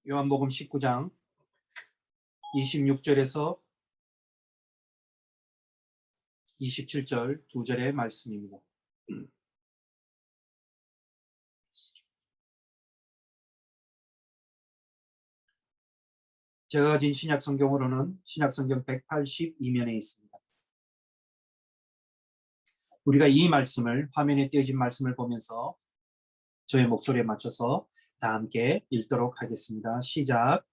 요한복음 19장 26절에서 27절 두 절의 말씀입니다. 제가 가진 신약성경으로는 신약성경 182면에 있습니다. 우리가 이 말씀을, 화면에 띄어진 말씀을 보면서 저의 목소리에 맞춰서 다 함께 읽도록 하겠습니다. 시작.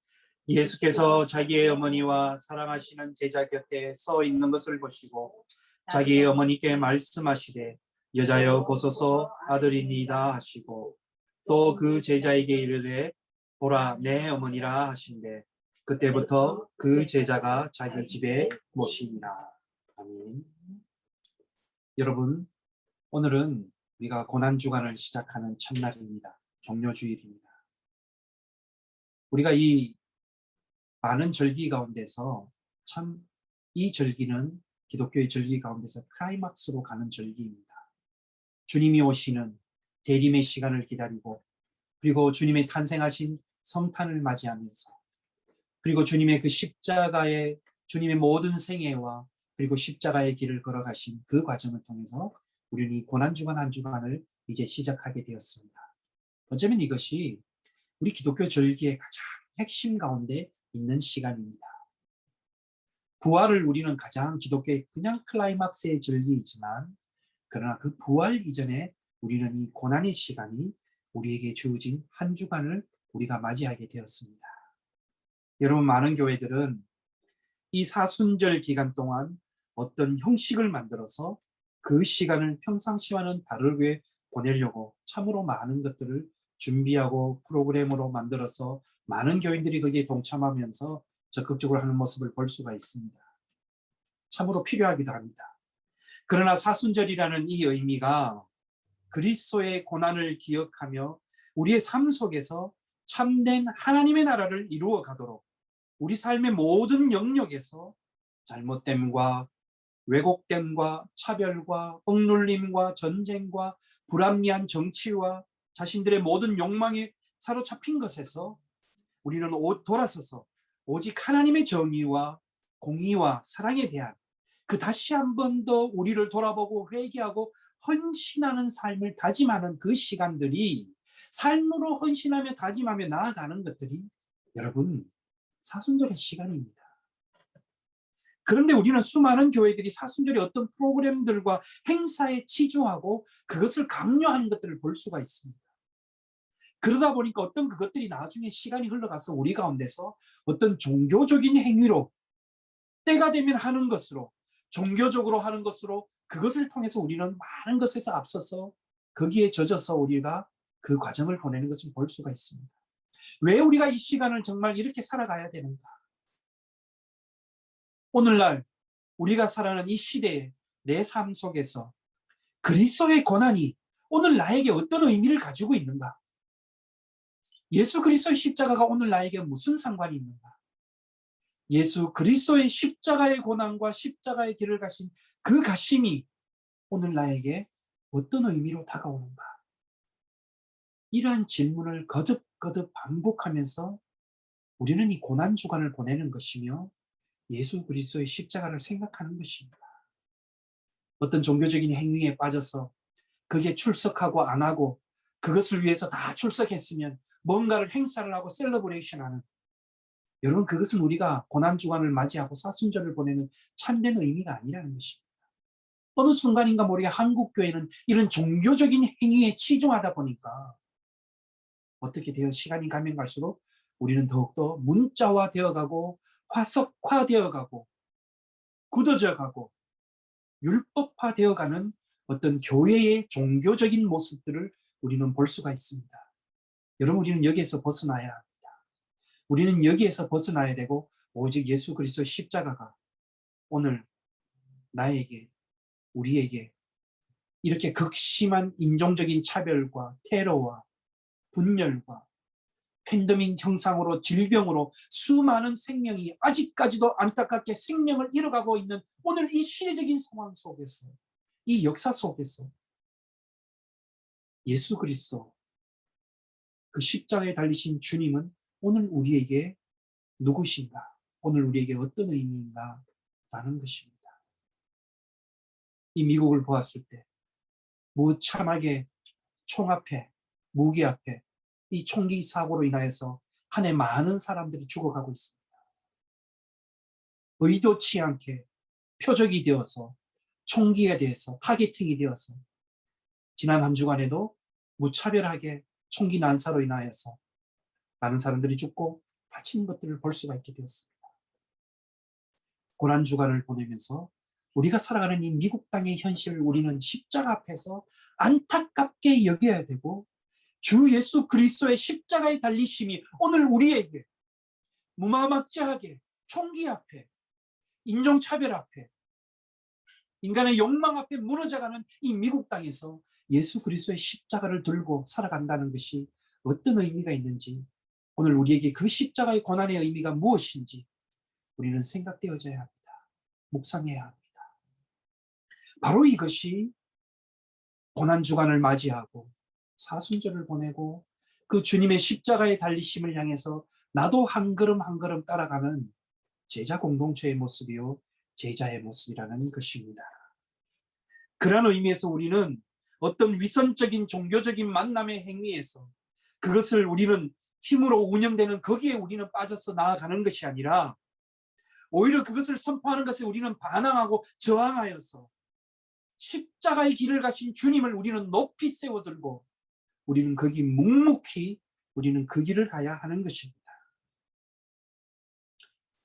예수께서 자기의 어머니와 사랑하시는 제자 곁에 서 있는 것을 보시고 자기의 어머니께 말씀하시되 여자여 보소서 아들이니이다 하시고 또 그 제자에게 이르되 보라 내 어머니라 하신대 그때부터 그 제자가 자기 집에 모시니라. 아멘. 여러분, 오늘은 우리가 고난주간을 시작하는 첫날입니다. 종료주일입니다. 우리가 이 많은 절기 가운데서 참 이 절기는 기독교의 절기 가운데서 클라이막스로 가는 절기입니다. 주님이 오시는 대림의 시간을 기다리고 그리고 주님의 탄생하신 성탄을 맞이하면서 그리고 주님의 그 십자가의 주님의 모든 생애와 그리고 십자가의 길을 걸어가신 그 과정을 통해서 우리는 이 고난주간 한 주간을 이제 시작하게 되었습니다. 어쩌면 이것이 우리 기독교 절기의 가장 핵심 가운데 있는 시간입니다. 부활을 우리는 가장 기독교의 그냥 클라이막스의 절기이지만 그러나 그 부활 이전에 우리는 이 고난의 시간이 우리에게 주어진 한 주간을 우리가 맞이하게 되었습니다. 여러분, 많은 교회들은 이 사순절 기간 동안 어떤 형식을 만들어서 그 시간을 평상시와는 다르게 보내려고 참으로 많은 것들을 준비하고 프로그램으로 만들어서 많은 교인들이 거기에 동참하면서 적극적으로 하는 모습을 볼 수가 있습니다. 참으로 필요하기도 합니다. 그러나 사순절이라는 이 의미가 그리스도의 고난을 기억하며 우리의 삶 속에서 참된 하나님의 나라를 이루어 가도록 우리 삶의 모든 영역에서 잘못됨과 왜곡됨과 차별과 억눌림과 전쟁과 불합리한 정치와 자신들의 모든 욕망에 사로잡힌 것에서 우리는 돌아서서 오직 하나님의 정의와 공의와 사랑에 대한 그 다시 한 번 더 우리를 돌아보고 회개하고 헌신하는 삶을 다짐하는 그 시간들이 삶으로 헌신하며 다짐하며 나아가는 것들이 여러분 사순절의 시간입니다. 그런데 우리는 수많은 교회들이 사순절에 어떤 프로그램들과 행사에 치중하고 그것을 강요하는 것들을 볼 수가 있습니다. 그러다 보니까 어떤 그것들이 나중에 시간이 흘러가서 우리 가운데서 어떤 종교적인 행위로 때가 되면 하는 것으로 종교적으로 하는 것으로 그것을 통해서 우리는 많은 것에서 앞서서 거기에 젖어서 우리가 그 과정을 보내는 것을 볼 수가 있습니다. 왜 우리가 이 시간을 정말 이렇게 살아가야 되는가? 오늘날 우리가 살아가는 이 시대에 내 삶 속에서 그리스도의 고난이 오늘 나에게 어떤 의미를 가지고 있는가? 예수 그리스도의 십자가가 오늘 나에게 무슨 상관이 있는가? 예수 그리스도의 십자가의 고난과 십자가의 길을 가신 그 가심이 오늘 나에게 어떤 의미로 다가오는가? 이러한 질문을 거듭거듭 반복하면서 우리는 이 고난주간을 보내는 것이며 예수 그리스도의 십자가를 생각하는 것입니다. 어떤 종교적인 행위에 빠져서 그게 출석하고 안 하고 그것을 위해서 다 출석했으면 뭔가를 행사를 하고 셀러브레이션하는 여러분 그것은 우리가 고난주간을 맞이하고 사순절을 보내는 참된 의미가 아니라는 것입니다. 어느 순간인가 모르게 한국 교회는 이런 종교적인 행위에 치중하다 보니까 어떻게 되어 시간이 가면 갈수록 우리는 더욱더 문자화 되어가고 화석화 되어가고 굳어져 가고 율법화 되어가는 어떤 교회의 종교적인 모습들을 우리는 볼 수가 있습니다. 여러분 우리는 여기에서 벗어나야 합니다. 우리는 여기에서 벗어나야 되고 오직 예수 그리스도의 십자가가 오늘 나에게 우리에게 이렇게 극심한 인종적인 차별과 테러와 분열과 팬데믹 형상으로 질병으로 수많은 생명이 아직까지도 안타깝게 생명을 잃어가고 있는 오늘 이 시대적인 상황 속에서 이 역사 속에서 예수 그리스도 그 십자가에 달리신 주님은 오늘 우리에게 누구신가? 오늘 우리에게 어떤 의미인가? 라는 것입니다. 이 미국을 보았을 때 무참하게 총 앞에, 무기 앞에 이 총기 사고로 인하여서 한 해 많은 사람들이 죽어가고 있습니다. 의도치 않게 표적이 되어서 총기에 대해서 타겟팅이 되어서 지난 한 주간에도 무차별하게 총기 난사로 인하여서 많은 사람들이 죽고 다친 것들을 볼 수가 있게 되었습니다. 고난 주간을 보내면서 우리가 살아가는 이 미국 땅의 현실을 우리는 십자가 앞에서 안타깝게 여겨야 되고, 주 예수 그리스도의 십자가의 달리심이 오늘 우리에게 무마막지하게 총기 앞에, 인종차별 앞에, 인간의 욕망 앞에 무너져가는 이 미국 땅에서 예수 그리스도의 십자가를 들고 살아간다는 것이 어떤 의미가 있는지, 오늘 우리에게 그 십자가의 고난의 의미가 무엇인지 우리는 생각되어져야 합니다. 묵상해야 합니다. 바로 이것이 고난주간을 맞이하고 사순절을 보내고 그 주님의 십자가의 달리심을 향해서 나도 한 걸음 한 걸음 따라가는 제자 공동체의 모습이요, 제자의 모습이라는 것입니다. 그런 의미에서 우리는 어떤 위선적인 종교적인 만남의 행위에서 그것을 우리는 힘으로 운영되는 거기에 우리는 빠져서 나아가는 것이 아니라, 오히려 그것을 선포하는 것에 우리는 반항하고 저항하여서 십자가의 길을 가신 주님을 우리는 높이 세워들고 우리는 거기 묵묵히 우리는 그 길을 가야 하는 것입니다.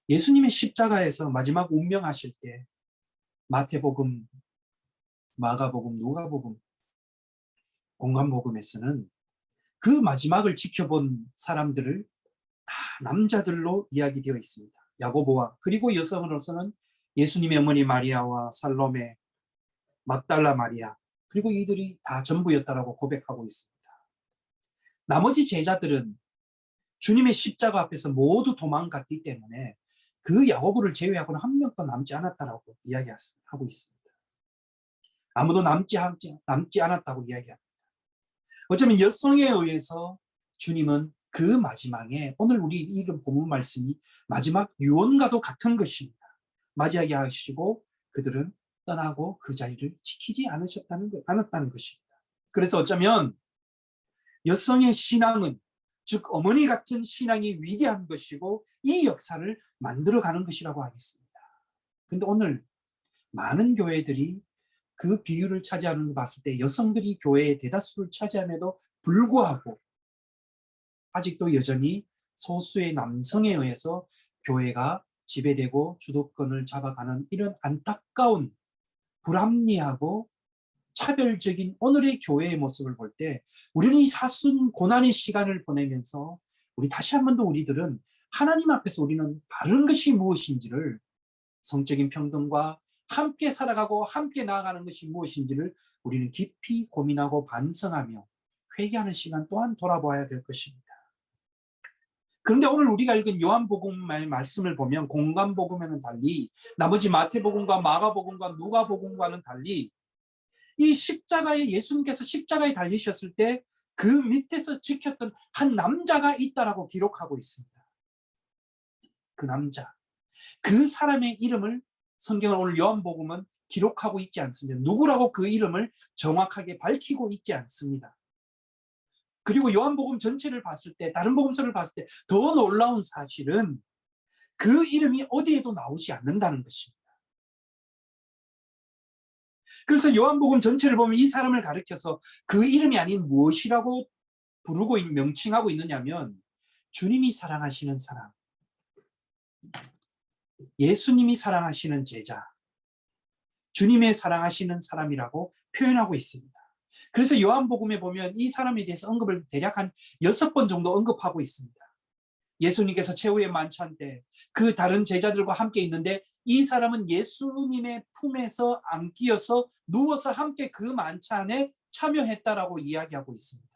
예수님의 십자가에서 마지막 운명하실 때 마태복음, 마가복음, 누가복음, 공관복음에서는 그 마지막을 지켜본 사람들을 다 남자들로 이야기되어 있습니다. 야고보와, 그리고 여성으로서는 예수님의 어머니 마리아와 살로메, 막달라 마리아, 그리고 이들이 다 전부였다라고 고백하고 있습니다. 나머지 제자들은 주님의 십자가 앞에서 모두 도망갔기 때문에 그 야고보를 제외하고는 한 명도 남지 않았다라고 이야기하고 있습니다. 아무도 남지 않았다고 이야기합니다. 어쩌면 여성에 의해서 주님은 그 마지막에, 오늘 우리 읽은 본문 말씀이 마지막 유언과도 같은 것입니다. 맞이하게 하시고 그들은 떠나고 그 자리를 지키지 않았다는 것입니다. 그래서 어쩌면 여성의 신앙은, 즉 어머니 같은 신앙이 위대한 것이고 이 역사를 만들어가는 것이라고 하겠습니다. 그런데 오늘 많은 교회들이 그 비율을 차지하는 걸 봤을 때 여성들이 교회의 대다수를 차지함에도 불구하고 아직도 여전히 소수의 남성에 의해서 교회가 지배되고 주도권을 잡아가는 이런 안타까운, 불합리하고 차별적인 오늘의 교회의 모습을 볼 때 우리는 이 사순 고난의 시간을 보내면서 우리 다시 한 번 더 우리들은 하나님 앞에서 우리는 바른 것이 무엇인지를, 성적인 평등과 함께 살아가고 함께 나아가는 것이 무엇인지를 우리는 깊이 고민하고 반성하며 회개하는 시간 또한 돌아보아야 될 것입니다. 그런데 오늘 우리가 읽은 요한복음의 말씀을 보면 공관복음에는 달리, 나머지 마태복음과 마가복음과 누가복음과는 달리 이 십자가에, 예수님께서 십자가에 달리셨을 때 그 밑에서 지켰던 한 남자가 있다라고 기록하고 있습니다. 그 남자, 그 사람의 이름을 성경은 오늘 요한복음은 기록하고 있지 않습니다. 누구라고 그 이름을 정확하게 밝히고 있지 않습니다. 그리고 요한복음 전체를 봤을 때, 다른 복음서를 봤을 때 더 놀라운 사실은 그 이름이 어디에도 나오지 않는다는 것입니다. 그래서 요한복음 전체를 보면 이 사람을 가리켜서 그 이름이 아닌 무엇이라고 부르고 명칭하고 있느냐면, 주님이 사랑하시는 사람, 예수님이 사랑하시는 제자, 주님의 사랑하시는 사람이라고 표현하고 있습니다. 그래서 요한복음에 보면 이 사람에 대해서 언급을 대략 한 6번 정도 언급하고 있습니다. 예수님께서 최후의 만찬 때 그 다른 제자들과 함께 있는데 이 사람은 예수님의 품에서 안기어서 누워서 함께 그 만찬에 참여했다라고 이야기하고 있습니다.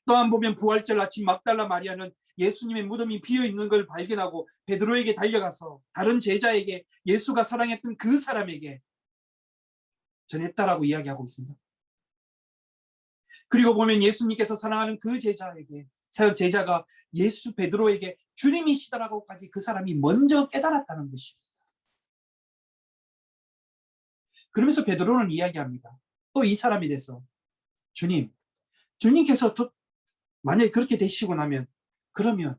또한 보면 부활절 아침 막달라 마리아는 예수님의 무덤이 비어있는 걸 발견하고 베드로에게 달려가서 다른 제자에게 예수가 사랑했던 그 사람에게 전했다라고 이야기하고 있습니다. 그리고 보면 예수님께서 사랑하는 그 제자에게 사역 제자가 예수 베드로에게 주님이시다라고까지 그 사람이 먼저 깨달았다는 것입니다. 그러면서 베드로는 이야기합니다. 또 이 사람에 대해서 주님께서 만약에 그렇게 되시고 나면 그러면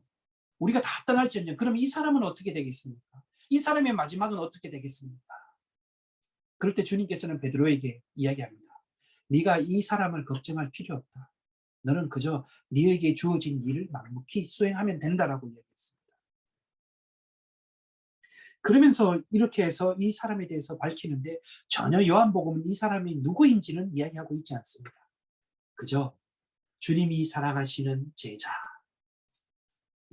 우리가 다 떠날지언정 그러면 이 사람은 어떻게 되겠습니까? 이 사람의 마지막은 어떻게 되겠습니까? 그럴 때 주님께서는 베드로에게 이야기합니다. 네가 이 사람을 걱정할 필요 없다. 너는 그저 네에게 주어진 일을 묵묵히 수행하면 된다라고 이야기했습니다. 그러면서 이렇게 해서 이 사람에 대해서 밝히는데 전혀 요한복음은 이 사람이 누구인지는 이야기하고 있지 않습니다. 그저 주님이 사랑하시는 제자,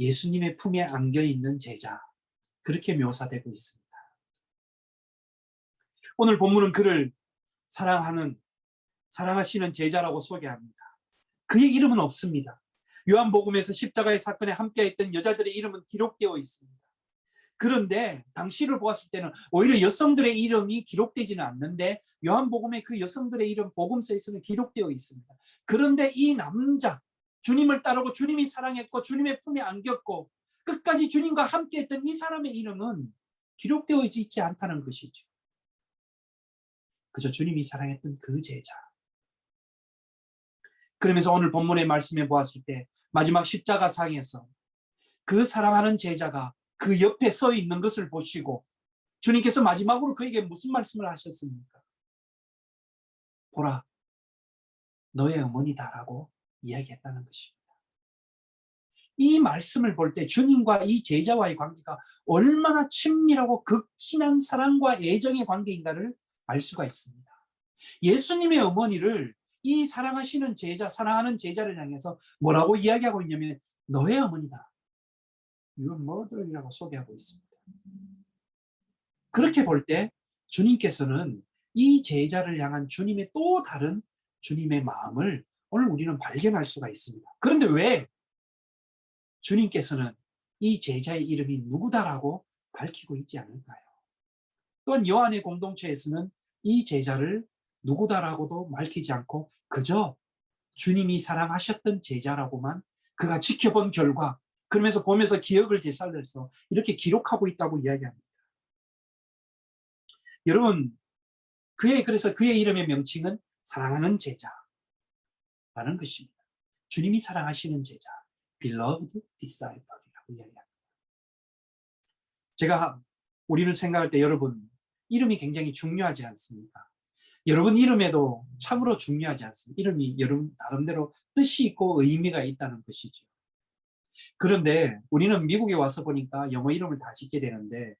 예수님의 품에 안겨있는 제자, 그렇게 묘사되고 있습니다. 오늘 본문은 그를 사랑하시는 제자라고 소개합니다. 그의 이름은 없습니다. 요한복음에서 십자가의 사건에 함께했던 여자들의 이름은 기록되어 있습니다. 그런데 당시를 보았을 때는 오히려 여성들의 이름이 기록되지는 않는데 요한복음에 그 여성들의 이름 복음서에서는 기록되어 있습니다. 그런데 이 남자, 주님을 따르고 주님이 사랑했고 주님의 품에 안겼고 끝까지 주님과 함께했던 이 사람의 이름은 기록되어 있지 않다는 것이죠. 그저 주님이 사랑했던 그 제자. 그러면서 오늘 본문의 말씀에 보았을 때 마지막 십자가상에서 그 사랑하는 제자가 그 옆에 서 있는 것을 보시고 주님께서 마지막으로 그에게 무슨 말씀을 하셨습니까? 보라, 너의 어머니다라고 이야기했다는 것입니다. 이 말씀을 볼 때 주님과 이 제자와의 관계가 얼마나 친밀하고 극진한 사랑과 애정의 관계인가를 알 수가 있습니다. 예수님의 어머니를 이 사랑하시는 제자, 사랑하는 제자를 향해서 뭐라고 이야기하고 있냐면 너의 어머니다. Your mother이라고 소개하고 있습니다. 그렇게 볼 때 주님께서는 이 제자를 향한 주님의 또 다른 주님의 마음을 오늘 우리는 발견할 수가 있습니다. 그런데 왜 주님께서는 이 제자의 이름이 누구다라고 밝히고 있지 않을까요? 또한 요한의 공동체에서는 이 제자를 누구다라고도 밝히지 않고 그저 주님이 사랑하셨던 제자라고만 그가 지켜본 결과 그러면서 보면서 기억을 되살려서 이렇게 기록하고 있다고 이야기합니다. 여러분, 그래서 그의 이름의 명칭은 사랑하는 제자라는 것입니다. 주님이 사랑하시는 제자, beloved disciple이라고 이야기합니다. 제가 우리를 생각할 때 여러분, 이름이 굉장히 중요하지 않습니까? 여러분 이름에도 참으로 중요하지 않습니까? 이름이 여러분 나름대로 뜻이 있고 의미가 있다는 것이죠. 그런데 우리는 미국에 와서 보니까 영어 이름을 다 짓게 되는데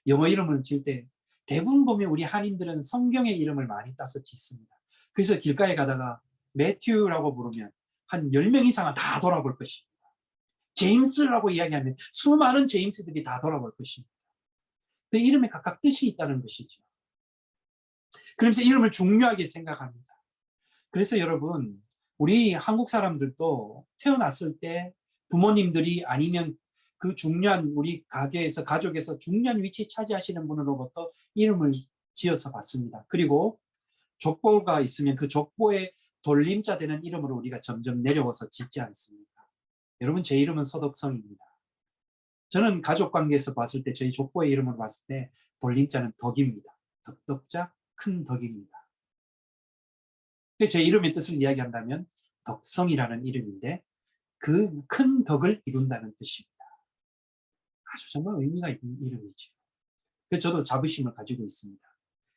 영어 이름을 지을 때 대부분 보면 우리 한인들은 성경의 이름을 많이 따서 짓습니다. 그래서 길가에 가다가 매튜라고 부르면 한 10명 이상은 다 돌아볼 것입니다. 제임스라고 이야기하면 수많은 제임스들이 다 돌아볼 것입니다. 그 이름에 각각 뜻이 있다는 것이죠. 그러면서 이름을 중요하게 생각합니다. 그래서 여러분, 우리 한국 사람들도 태어났을 때 부모님들이 아니면 그 중요한 우리 가족에서 중요한 위치 차지하시는 분으로부터 이름을 지어서 봤습니다. 그리고 족보가 있으면 그 족보에 돌림자 되는 이름으로 우리가 점점 내려와서 짓지 않습니까? 여러분, 제 이름은 서덕성입니다. 저는 가족 관계에서 봤을 때 저희 족보의 이름을 봤을 때 돌림자는 덕입니다. 덕덕자 큰 덕입니다. 제 이름의 뜻을 이야기한다면 덕성이라는 이름인데 그 큰 덕을 이룬다는 뜻입니다. 아주 정말 의미가 있는 이름이죠. 그래서 저도 자부심을 가지고 있습니다.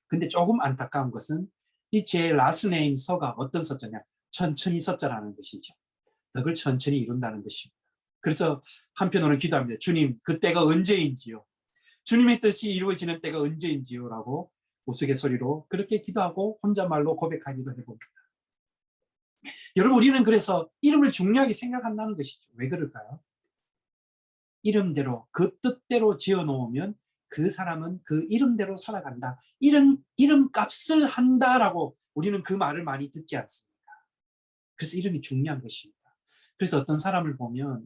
근데 조금 안타까운 것은 이 제 라스네임 서가 어떤 서자냐? 천천히 서자라는 것이죠. 덕을 천천히 이룬다는 것입니다. 그래서 한편으로는 기도합니다. 주님, 그 때가 언제인지요? 주님의 뜻이 이루어지는 때가 언제인지요? 라고 우스갯소리로 그렇게 기도하고 혼잣말로 고백하기도 해봅니다. 여러분, 우리는 그래서 이름을 중요하게 생각한다는 것이죠. 왜 그럴까요? 이름대로, 그 뜻대로 지어놓으면 그 사람은 그 이름대로 살아간다. 이름값을 한다라고 우리는 그 말을 많이 듣지 않습니까? 그래서 이름이 중요한 것입니다. 그래서 어떤 사람을 보면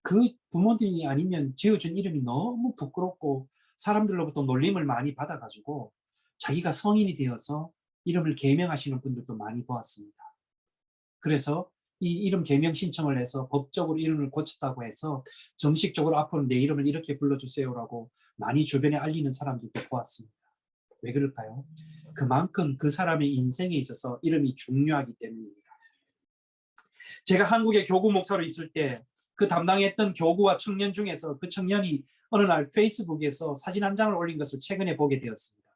그 부모님이 아니면 지어준 이름이 너무 부끄럽고 사람들로부터 놀림을 많이 받아가지고 자기가 성인이 되어서 이름을 개명하시는 분들도 많이 보았습니다. 그래서 이 이름 개명 신청을 해서 법적으로 이름을 고쳤다고 해서 정식적으로 앞으로 내 이름을 이렇게 불러주세요라고 많이 주변에 알리는 사람들도 보았습니다. 왜 그럴까요? 그만큼 그 사람의 인생에 있어서 이름이 중요하기 때문입니다. 제가 한국에 교구 목사로 있을 때 그 담당했던 교구와 청년 중에서 그 청년이 어느 날 페이스북에서 사진 한 장을 올린 것을 최근에 보게 되었습니다.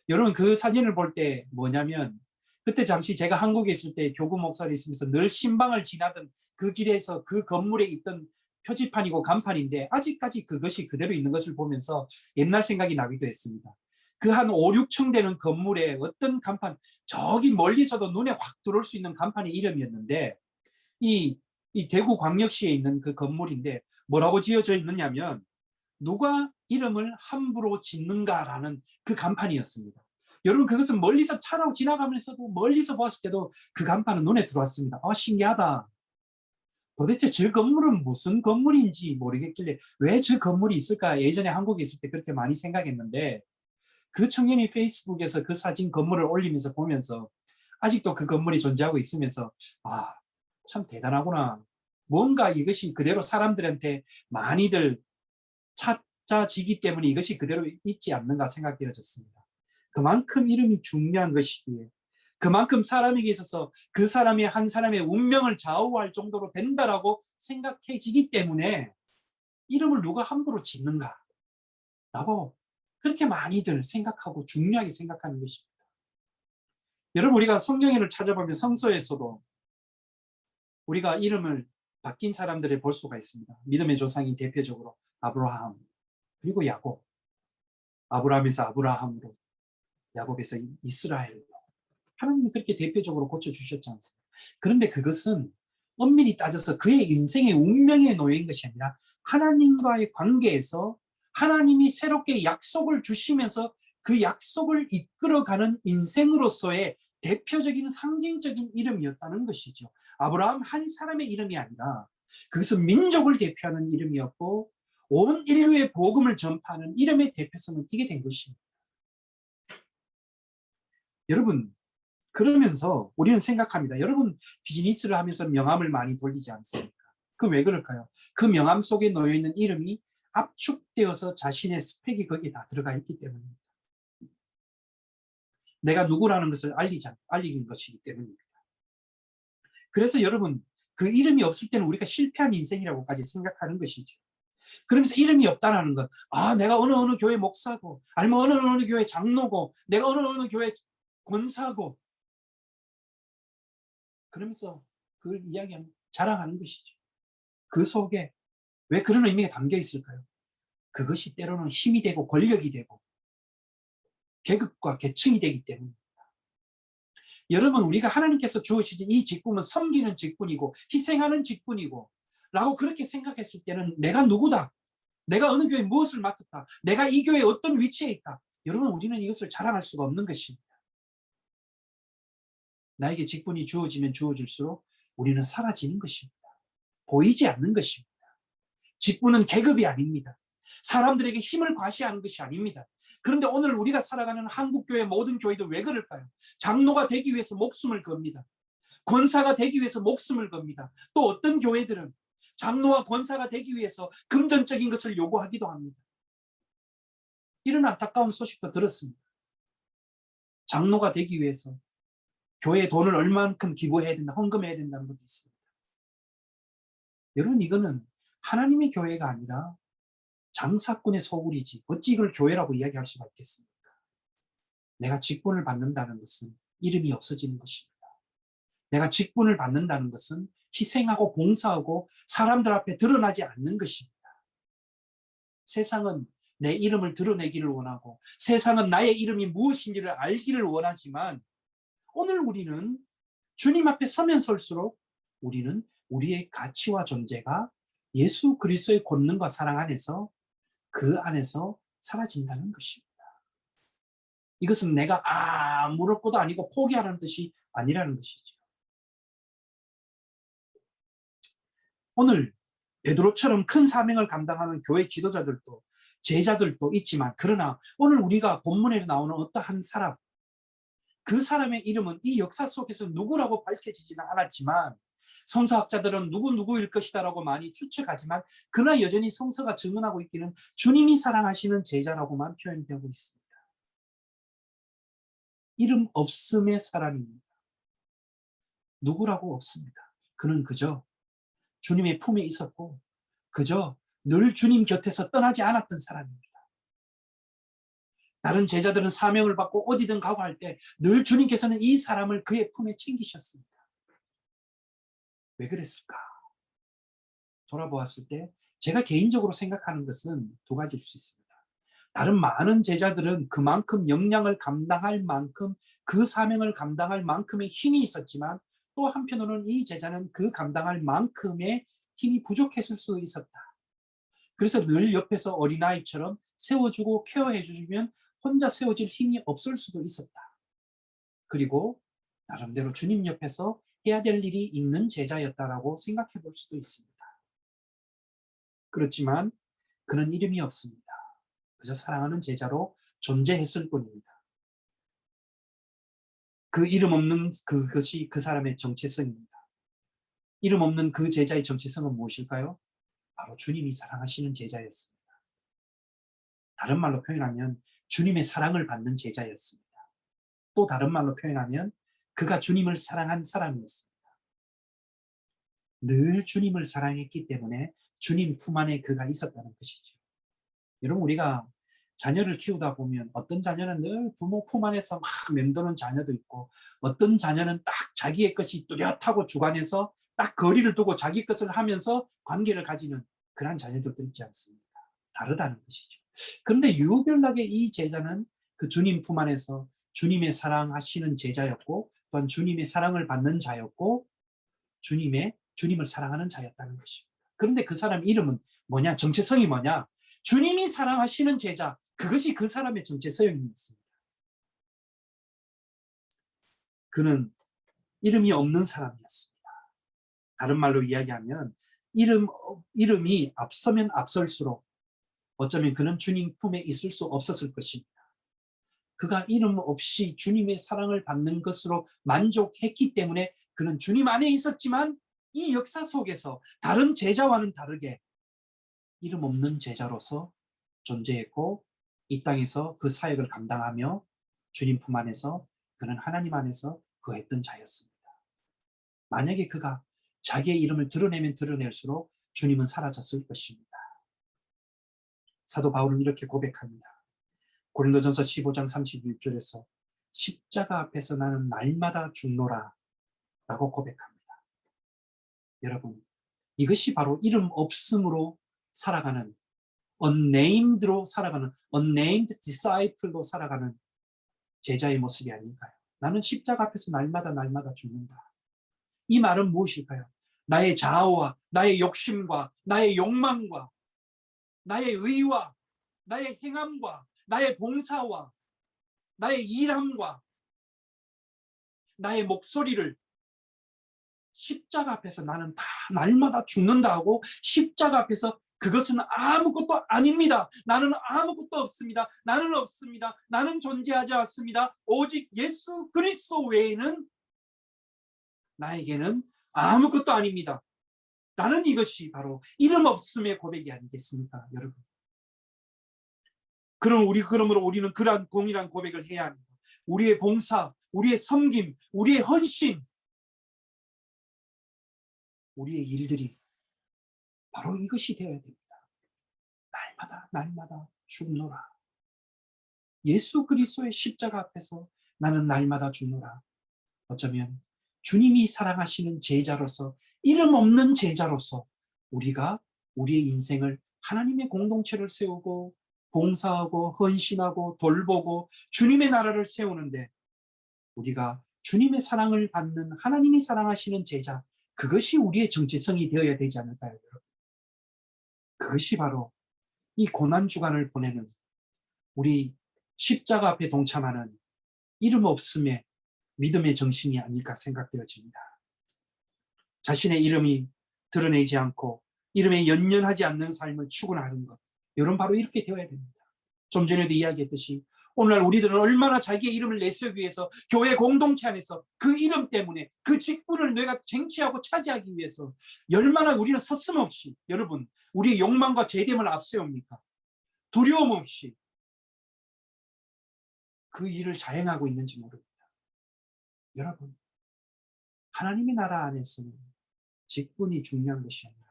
여러분, 그 사진을 볼 때 뭐냐면, 그때 당시 제가 한국에 있을 때 교구 목사로 있으면서 늘 신방을 지나던 그 길에서 그 건물에 있던 표지판이고 간판인데 아직까지 그것이 그대로 있는 것을 보면서 옛날 생각이 나기도 했습니다. 그 한 5, 6층 되는 건물에 어떤 간판, 저기 멀리서도 눈에 확 들어올 수 있는 간판의 이름이었는데, 이 대구광역시에 있는 그 건물인데 뭐라고 지어져 있느냐면, 누가 이름을 함부로 짓는가라는 그 간판이었습니다. 여러분, 그것은 멀리서 차로 지나가면서도 멀리서 봤을 때도 그 간판은 눈에 들어왔습니다. 아, 신기하다. 도대체 저 건물은 무슨 건물인지 모르겠길래 왜 저 건물이 있을까? 예전에 한국에 있을 때 그렇게 많이 생각했는데, 그 청년이 페이스북에서 그 사진 건물을 올리면서 보면서 아직도 그 건물이 존재하고 있으면서, 아, 참 대단하구나. 뭔가 이것이 그대로 사람들한테 많이들 찾아지기 때문에 이것이 그대로 있지 않는가 생각되어졌습니다. 그만큼 이름이 중요한 것이기에, 그만큼 사람에게 있어서 그 사람의 한 사람의 운명을 좌우할 정도로 된다라고 생각해지기 때문에 이름을 누가 함부로 짓는가 라고 그렇게 많이들 생각하고 중요하게 생각하는 것입니다. 여러분, 우리가 성경을 찾아보면 성서에서도 우리가 이름을 바뀐 사람들을 볼 수가 있습니다. 믿음의 조상이 대표적으로 아브라함, 그리고 야곱, 아브라함에서 아브라함으로, 야곱에서 이스라엘로, 하나님이 그렇게 대표적으로 고쳐주셨지 않습니까? 그런데 그것은 엄밀히 따져서 그의 인생의 운명에 놓인 것이 아니라 하나님과의 관계에서 하나님이 새롭게 약속을 주시면서 그 약속을 이끌어가는 인생으로서의 대표적인 상징적인 이름이었다는 것이죠. 아브라함 한 사람의 이름이 아니라 그것은 민족을 대표하는 이름이었고 온 인류의 복음을 전파하는 이름의 대표성을 띠게 된 것입니다. 여러분, 그러면서 우리는 생각합니다. 여러분, 비즈니스를 하면서 명함을 많이 돌리지 않습니까? 그 왜 그럴까요? 그 명함 속에 놓여있는 이름이 압축되어서 자신의 스펙이 거기에 다 들어가 있기 때문입니다. 내가 누구라는 것을 알리는 것이기 때문입니다. 그래서 여러분, 그 이름이 없을 때는 우리가 실패한 인생이라고까지 생각하는 것이죠. 그러면서 이름이 없다는 것, 아, 내가 어느 교회 목사고, 아니면 어느 교회 장로고, 내가 어느 교회 권사고, 그러면서 그걸 이야기하는, 자랑하는 것이죠. 그 속에 왜 그런 의미가 담겨 있을까요? 그것이 때로는 힘이 되고 권력이 되고 계급과 계층이 되기 때문입니다. 여러분, 우리가 하나님께서 주어주신 이 직분은 섬기는 직분이고 희생하는 직분이고 라고 그렇게 생각했을 때는 내가 누구다, 내가 어느 교회에 무엇을 맡았다, 내가 이 교회에 어떤 위치에 있다, 여러분, 우리는 이것을 자랑할 수가 없는 것입니다. 나에게 직분이 주어지면 주어질수록 우리는 사라지는 것입니다. 보이지 않는 것입니다. 직분은 계급이 아닙니다. 사람들에게 힘을 과시하는 것이 아닙니다. 그런데 오늘 우리가 살아가는 한국교회 모든 교회도 왜 그럴까요? 장로가 되기 위해서 목숨을 겁니다. 권사가 되기 위해서 목숨을 겁니다. 또 어떤 교회들은 장로와 권사가 되기 위해서 금전적인 것을 요구하기도 합니다. 이런 안타까운 소식도 들었습니다. 장로가 되기 위해서 교회에 돈을 얼만큼 기부해야 된다, 헌금해야 된다는 것도 있습니다. 여러분, 이거는 하나님의 교회가 아니라 장사꾼의 소굴이지 어찌 이걸 교회라고 이야기할 수가 있겠습니까? 내가 직분을 받는다는 것은 이름이 없어지는 것입니다. 내가 직분을 받는다는 것은 희생하고 봉사하고 사람들 앞에 드러나지 않는 것입니다. 세상은 내 이름을 드러내기를 원하고 세상은 나의 이름이 무엇인지를 알기를 원하지만 오늘 우리는 주님 앞에 서면 설수록 우리는 우리의 가치와 존재가 예수 그리스도의 권능과 사랑 안에서 그 안에서 사라진다는 것입니다. 이것은 내가 아무것도 아니고 포기하라는 뜻이 아니라는 것이죠. 오늘 베드로처럼 큰 사명을 감당하는 교회 지도자들도 제자들도 있지만, 그러나 오늘 우리가 본문에 나오는 어떠한 사람, 그 사람의 이름은 이 역사 속에서 누구라고 밝혀지지는 않았지만 성서학자들은 누구누구일 것이다라고 많이 추측하지만 그러나 여전히 성서가 증언하고 있기는 주님이 사랑하시는 제자라고만 표현되고 있습니다. 이름 없음의 사람입니다. 누구라고 없습니다. 그는 그저 주님의 품에 있었고 그저 늘 주님 곁에서 떠나지 않았던 사람입니다. 다른 제자들은 사명을 받고 어디든 가고 할 때 늘 주님께서는 이 사람을 그의 품에 챙기셨습니다. 왜 그랬을까? 돌아보았을 때 제가 개인적으로 생각하는 것은 두 가지일 수 있습니다. 다른 많은 제자들은 그만큼 역량을 감당할 만큼 그 사명을 감당할 만큼의 힘이 있었지만 또 한편으로는 이 제자는 그 감당할 만큼의 힘이 부족했을 수 있었다. 그래서 늘 옆에서 어린아이처럼 세워주고 케어해주면 혼자 세워질 힘이 없을 수도 있었다. 그리고 나름대로 주님 옆에서 해야 될 일이 있는 제자였다라고 생각해 볼 수도 있습니다. 그렇지만 그는 이름이 없습니다. 그저 사랑하는 제자로 존재했을 뿐입니다. 그 이름 없는 그것이 그 사람의 정체성입니다. 이름 없는 그 제자의 정체성은 무엇일까요? 바로 주님이 사랑하시는 제자였습니다. 다른 말로 표현하면 주님의 사랑을 받는 제자였습니다. 또 다른 말로 표현하면 그가 주님을 사랑한 사람이었습니다. 늘 주님을 사랑했기 때문에 주님 품 안에 그가 있었다는 것이죠. 여러분, 우리가 자녀를 키우다 보면 어떤 자녀는 늘 부모 품 안에서 막 맴도는 자녀도 있고 어떤 자녀는 딱 자기의 것이 뚜렷하고 주관해서 딱 거리를 두고 자기 것을 하면서 관계를 가지는 그런 자녀들도 있지 않습니까? 다르다는 것이죠. 그런데 유별나게 이 제자는 그 주님 품 안에서 주님의 사랑하시는 제자였고 또한 주님의 사랑을 받는 자였고 주님을 사랑하는 자였다는 것입니다. 그런데 그 사람 이름은 뭐냐? 정체성이 뭐냐? 주님이 사랑하시는 제자, 그것이 그 사람의 정체성이었습니다. 그는 이름이 없는 사람이었습니다. 다른 말로 이야기하면 이름이 앞서면 앞설수록 어쩌면 그는 주님 품에 있을 수 없었을 것입니다. 그가 이름 없이 주님의 사랑을 받는 것으로 만족했기 때문에 그는 주님 안에 있었지만 이 역사 속에서 다른 제자와는 다르게 이름 없는 제자로서 존재했고 이 땅에서 그 사역을 감당하며 주님 품 안에서 그는 하나님 안에서 거했던 자였습니다. 만약에 그가 자기의 이름을 드러내면 드러낼수록 주님은 사라졌을 것입니다. 사도 바울은 이렇게 고백합니다. 고린도전서 15장 31절에서 십자가 앞에서 나는 날마다 죽노라 라고 고백합니다. 여러분, 이것이 바로 이름 없음으로 살아가는 unnamed로 살아가는 unnamed disciple로 살아가는 제자의 모습이 아닐까요? 나는 십자가 앞에서 날마다 죽는다. 이 말은 무엇일까요? 나의 자아와 나의 욕심과 나의 욕망과 나의 의와 나의 행함과 나의 봉사와 나의 일함과 나의 목소리를 십자가 앞에서 나는 다 날마다 죽는다 하고 십자가 앞에서 그것은 아무것도 아닙니다. 나는 아무것도 없습니다. 나는 없습니다. 나는 존재하지 않습니다. 오직 예수 그리스도 외에는 나에게는 아무것도 아닙니다. 라는 이것이 바로 이름 없음의 고백이 아니겠습니까, 여러분? 그러므로 우리는 그러한 동일한 고백을 해야 합니다. 우리의 봉사, 우리의 섬김, 우리의 헌신, 우리의 일들이 바로 이것이 되어야 됩니다. 날마다 죽노라. 예수 그리스도의 십자가 앞에서 나는 날마다 죽노라. 어쩌면 주님이 사랑하시는 제자로서, 이름 없는 제자로서 우리가 우리의 인생을 하나님의 공동체를 세우고 봉사하고 헌신하고 돌보고 주님의 나라를 세우는데 우리가 주님의 사랑을 받는 하나님이 사랑하시는 제자, 그것이 우리의 정체성이 되어야 되지 않을까요, 여러분? 그것이 바로 이 고난주간을 보내는 우리 십자가 앞에 동참하는 이름 없음의 믿음의 정신이 아닐까 생각되어집니다. 자신의 이름이 드러내지 않고 이름에 연연하지 않는 삶을 추구하는 것, 여러분 바로 이렇게 되어야 됩니다. 좀 전에도 이야기했듯이 오늘날 우리들은 얼마나 자기의 이름을 내세우기 위해서 교회 공동체 안에서 그 이름 때문에 그 직분을 내가 쟁취하고 차지하기 위해서 얼마나 우리는 서슴없이 여러분 우리의 욕망과 죄됨을 앞세웁니까? 두려움 없이 그 일을 자행하고 있는지 모릅니다. 여러분, 하나님의 나라 안에서는 직분이 중요한 것이 아니라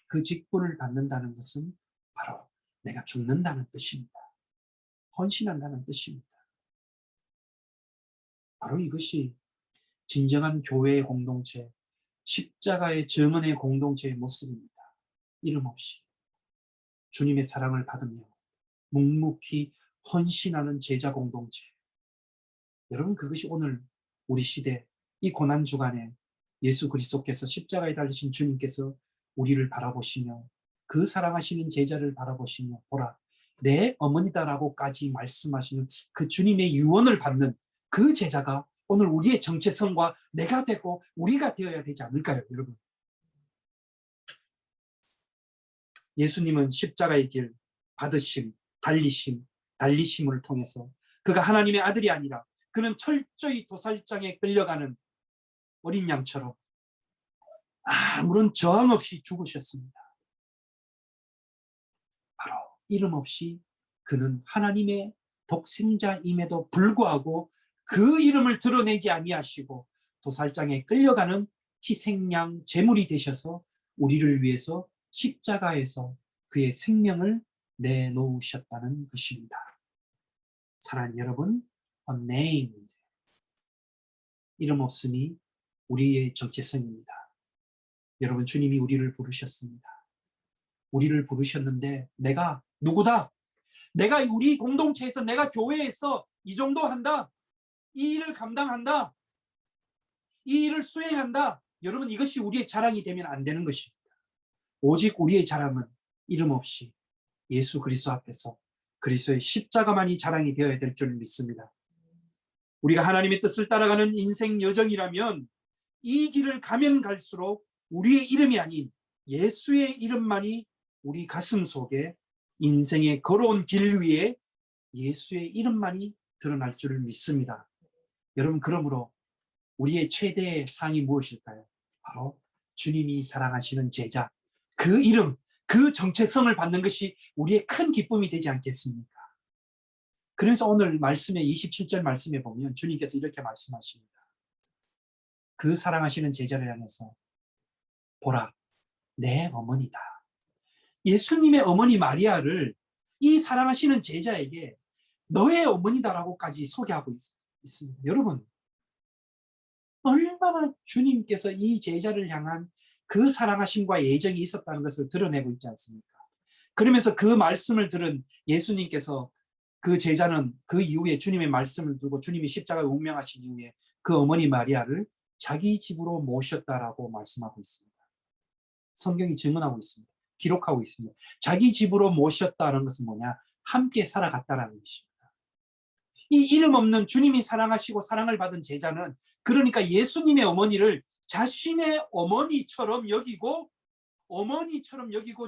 그 직분을 받는다는 것은 바로 내가 죽는다는 뜻입니다. 헌신한다는 뜻입니다. 바로 이것이 진정한 교회의 공동체, 십자가의 증언의 공동체의 모습입니다. 이름 없이 주님의 사랑을 받으며 묵묵히 헌신하는 제자 공동체. 여러분, 그것이 오늘 우리 시대 이 고난 주간에 예수 그리스도께서 십자가에 달리신 주님께서 우리를 바라보시며 그 사랑하시는 제자를 바라보시며 보라 내 어머니다라고까지 말씀하시는 그 주님의 유언을 받는 그 제자가 오늘 우리의 정체성과 내가 되고 우리가 되어야 되지 않을까요, 여러분? 예수님은 십자가의 길 받으심, 달리심을 통해서 그가 하나님의 아들이 아니라 그는 철저히 도살장에 끌려가는 어린 양처럼 아무런 저항 없이 죽으셨습니다. 바로 이름 없이 그는 하나님의 독생자임에도 불구하고 그 이름을 드러내지 아니하시고 도살장에 끌려가는 희생양 제물이 되셔서 우리를 위해서 십자가에서 그의 생명을 내놓으셨다는 것입니다. 사랑하는 여러분, unnamed, 이름 없음이 우리의 정체성입니다. 여러분, 주님이 우리를 부르셨습니다. 우리를 부르셨는데 내가 누구다? 내가 우리 공동체에서 내가 교회에서 이 정도 한다. 이 일을 감당한다. 이 일을 수행한다. 여러분, 이것이 우리의 자랑이 되면 안 되는 것입니다. 오직 우리의 자랑은 이름 없이 예수 그리스도 앞에서 그리스도의 십자가만이 자랑이 되어야 될 줄 믿습니다. 우리가 하나님의 뜻을 따라가는 인생 여정이라면 이 길을 가면 갈수록 우리의 이름이 아닌 예수의 이름만이 우리 가슴 속에 인생의 걸어온 길 위에 예수의 이름만이 드러날 줄을 믿습니다. 여러분, 그러므로 우리의 최대의 상이 무엇일까요? 바로 주님이 사랑하시는 제자, 그 이름, 그 정체성을 받는 것이 우리의 큰 기쁨이 되지 않겠습니까? 그래서 오늘 말씀에 27절 말씀에 보면 주님께서 이렇게 말씀하십니다. 그 사랑하시는 제자를 향해서 보라, 내 어머니다. 예수님의 어머니 마리아를 이 사랑하시는 제자에게 너의 어머니다라고까지 소개하고 있습니다. 여러분, 얼마나 주님께서 이 제자를 향한 그 사랑하심과 애정이 있었다는 것을 드러내고 있지 않습니까? 그러면서 그 말씀을 들은 예수님께서 그 제자는 그 이후에 주님의 말씀을 두고 주님이 십자가에 운명하신 이후에 그 어머니 마리아를 자기 집으로 모셨다라고 말씀하고 있습니다. 성경이 증언하고 있습니다. 기록하고 있습니다. 자기 집으로 모셨다는 것은 뭐냐? 함께 살아갔다라는 것입니다. 이 이름 없는 주님이 사랑하시고 사랑을 받은 제자는 그러니까 예수님의 어머니를 자신의 어머니처럼 여기고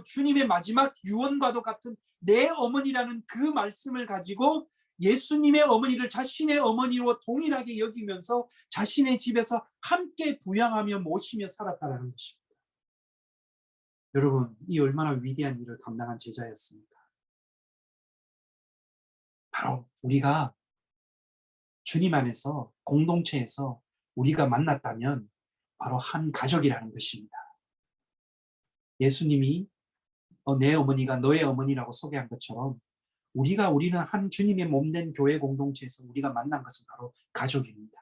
주님의 마지막 유언과도 같은 내 어머니라는 그 말씀을 가지고 예수님의 어머니를 자신의 어머니로 동일하게 여기면서 자신의 집에서 함께 부양하며 모시며 살았다는 것입니다. 여러분, 이 얼마나 위대한 일을 감당한 제자였습니까? 바로 우리가 주님 안에서 공동체에서 우리가 만났다면 바로 한 가족이라는 것입니다. 예수님이 내 어머니가 너의 어머니라고 소개한 것처럼 우리는 한 주님의 몸된 교회 공동체에서 우리가 만난 것은 바로 가족입니다.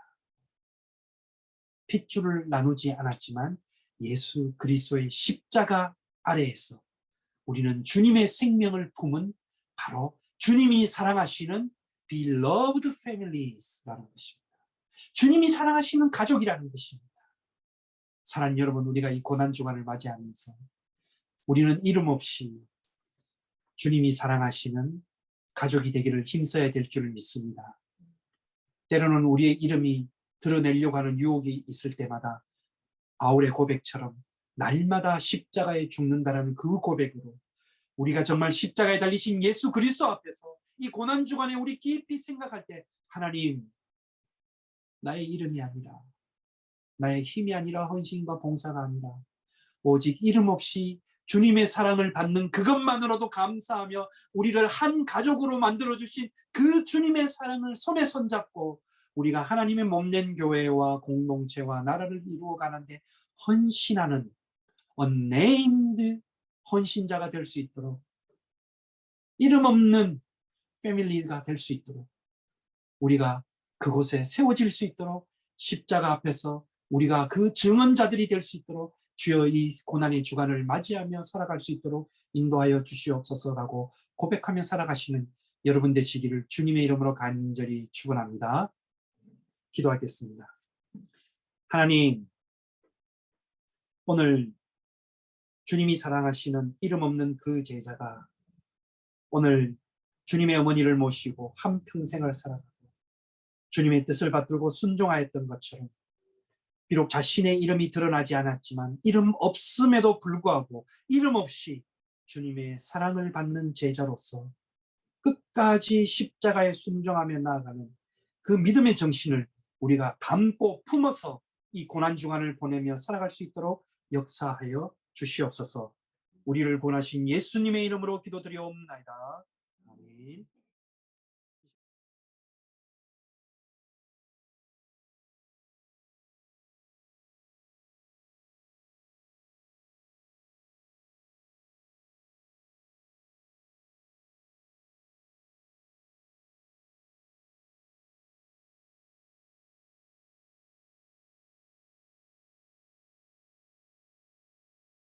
핏줄을 나누지 않았지만 예수 그리스도의 십자가 아래에서 우리는 주님의 생명을 품은 바로 주님이 사랑하시는 beloved families라는 것입니다. 주님이 사랑하시는 가족이라는 것입니다. 사랑하는 여러분, 우리가 이 고난 주간을 맞이하면서 우리는 이름 없이 주님이 사랑하시는 가족이 되기를 힘써야 될 줄을 믿습니다. 때로는 우리의 이름이 드러내려고 하는 유혹이 있을 때마다 바울의 고백처럼 날마다 십자가에 죽는다라는 그 고백으로 우리가 정말 십자가에 달리신 예수 그리스도 앞에서 이 고난 주간에 우리 깊이 생각할 때 하나님, 나의 이름이 아니라, 나의 힘이 아니라, 헌신과 봉사가 아니라 오직 이름 없이 주님의 사랑을 받는 그것만으로도 감사하며 우리를 한 가족으로 만들어주신 그 주님의 사랑을 손에 손잡고 우리가 하나님의 몸된 교회와 공동체와 나라를 이루어가는데 헌신하는 unnamed 헌신자가 될 수 있도록, 이름 없는 패밀리가 될 수 있도록, 우리가 그곳에 세워질 수 있도록, 십자가 앞에서 우리가 그 증언자들이 될 수 있도록 주여 이 고난의 주간을 맞이하며 살아갈 수 있도록 인도하여 주시옵소서라고 고백하며 살아가시는 여러분 되시기를 주님의 이름으로 간절히 축원합니다. 기도하겠습니다. 하나님, 오늘 주님이 사랑하시는 이름 없는 그 제자가 오늘 주님의 어머니를 모시고 한평생을 살아가고 주님의 뜻을 받들고 순종하였던 것처럼 비록 자신의 이름이 드러나지 않았지만 이름 없음에도 불구하고 이름 없이 주님의 사랑을 받는 제자로서 끝까지 십자가에 순종하며 나아가는 그 믿음의 정신을 우리가 담고 품어서 이 고난 주간을 보내며 살아갈 수 있도록 역사하여 주시옵소서. 우리를 구원하신 예수님의 이름으로 기도드리옵나이다. 아멘.